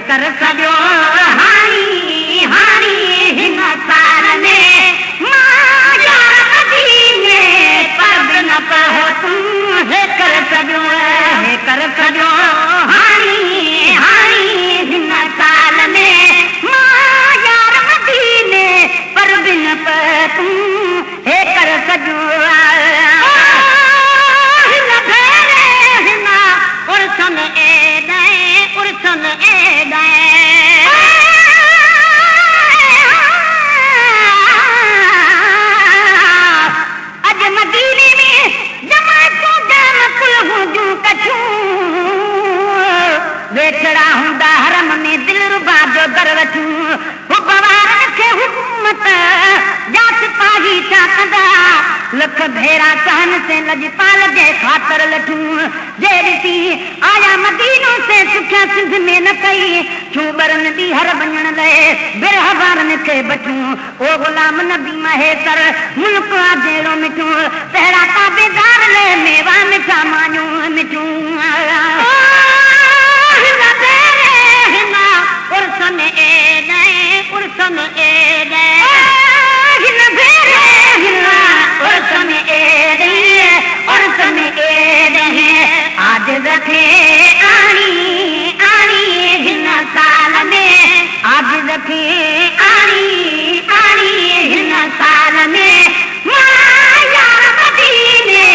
कर सॼो हाणी हाणी हिन साल में मां यार मदीने पर बिन पहो तूं हे कर सॼो हाणी हाणी हिन साल में मां यार मदीने पर बिन पहो तूं हे कर सॼो वेठड़ा हूंदा हरम में दिल रुबा जो दर वठूं हुबवार खे हुकूमत जा सिपाही छा कंदा लख भेरा सहन से लजपाल जे ख़ातर लठूं जे ॾिसी आया मदीनो से सुखिया सिंध में न कई छूं बरन ॾीहर वञण लाइ बिरहवारनि खे बचूं ओ गुलाम नबी महेतर मुल्क आ जहिड़ो मिठूं पहिरा ताबेदार ले मेवा मिठा मानियूं मिठूं आज रखे आणी आणी हिन साल में आज रखे आणी आणी हिन साल में मां यार मदीने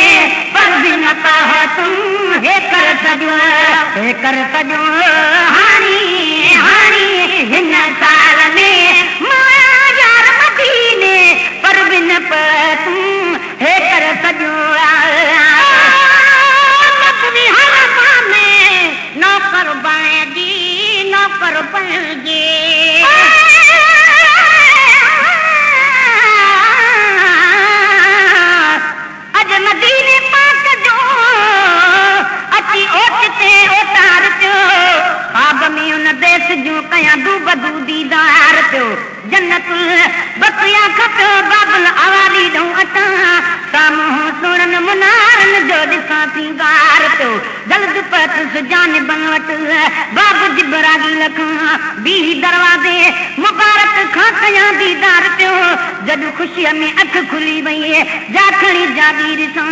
पर बिन पहो तूं हे कर सॼो हाणी हाणी हिन साल में मां यार मदीने पर बिन पहो तूं हे कर सॼो नौकर बणिजे अज मदीने पाक जो अची ओचिते ओतार पियो ख़्वाब में उन देश जूं कयां दूबदू दीदार पियो जन्नत बकिया खपियो बाबुल आवाज़ी ॾऊं अचां साम्हूं सुणनि मुनारनि जो ॾिसां सिंगार पियो जल्द पतुस जानिबनि वटि बाबू जिबरागी लखां बीही दरवाज़े मुबारक खां कयां दीदार पियो जॾहिं ख़ुशीअ में अखि खुली वई जाखणी जागीर सां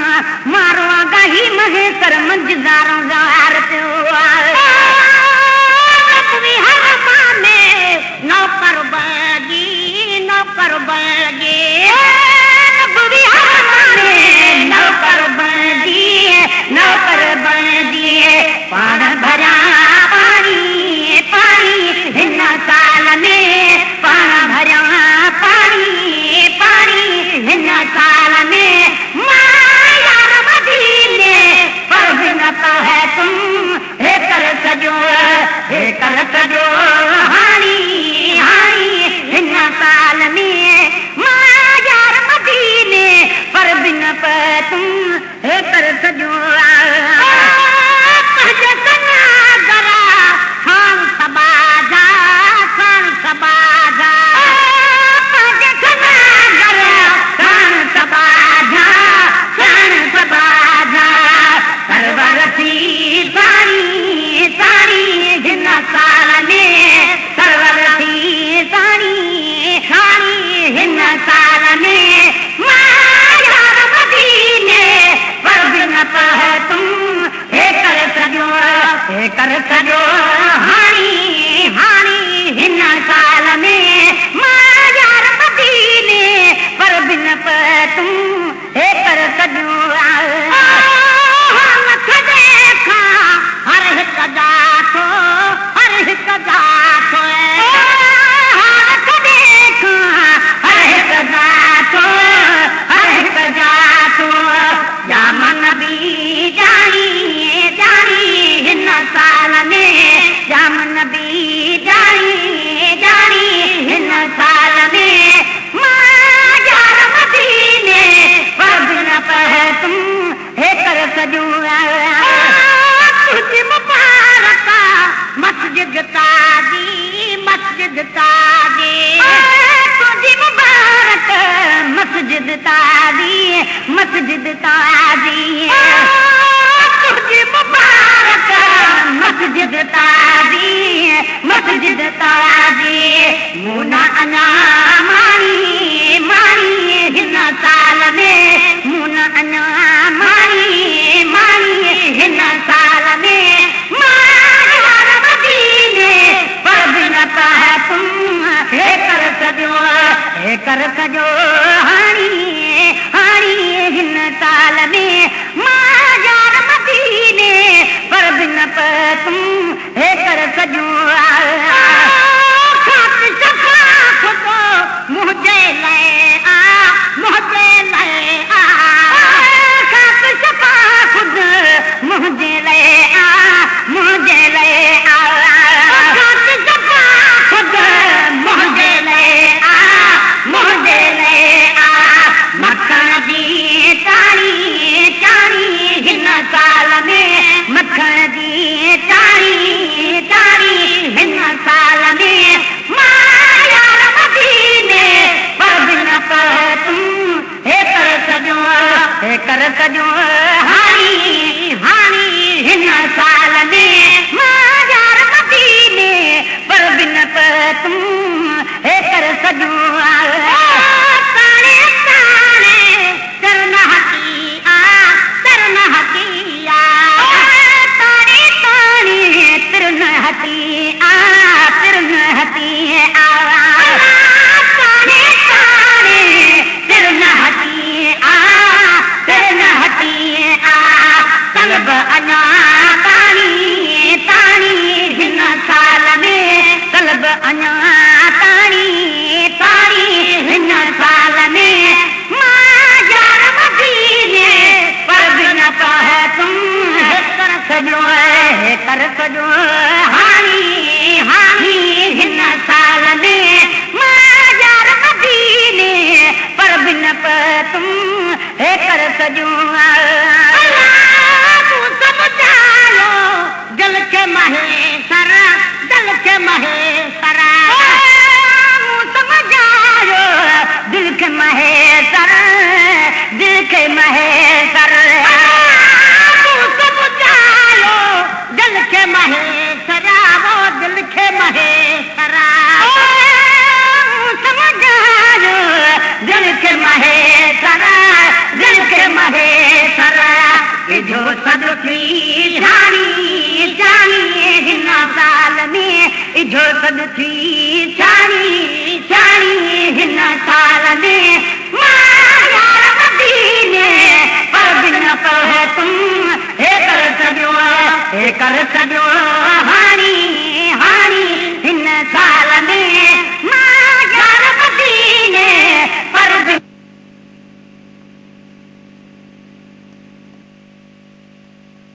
मारो आगाही महेसर मंझदारों ज़ार पियो नौकर बणिजे नौकर बणिजे पाण भरिया पाणी पाणी हिन साल में पाण भरिया पाणी पाणी हिन साल में मां यार मदीने पर बिन पहो तूं हे कर सॼो हाणी हाणी हिन साल में मां यार मदीने पर बिन पहो तूं हे कर सॼो कर सॼो हाणी हाणी हिन साल में मां यार मदीने पर बिन पहो तूं हे कर सॼो हर हिकु जाथो हर हिकु जाथो हर हिकु जाथो हर हिकु जाथो जाम नबी जानी हिन साल में जाम नबी जानी हिन साल में मां यार मदीने पर बिन पहो तूं हे कर सॼो तुझ मुबारक मस्जिद ताजी तुझ मुबारक मस्जिद ताजी तुझ मुबारक मस्जिद ताजी हटी आवा ताने ताने दिल न हटी आ दिल न हटी आ तलब अञा ताणी ताणी हिन साल में तलब अञा ताणी ताणी हिन साल में मां यार मदीने पर बिन पाए तुम कर सजो हानी हानी हिन साल में मां यार मदीने पर बिन पाए तुम हे कर सजो सब जानो दिल के महेश्वर दिल के महेश्वर समझायो दिल के महेश्वर दिल के महेश्वर समझायो दिल के महेश्वर वो दिल के महेश्वर समझायो दिल के महेश्वर दिल के महेश्वर जो सदुखी जानी जानी हिन साल में जो सदुखी जानी जानी हिन साल में मां यार मदीने पर बिन पाए तुम हे कर सजो हानी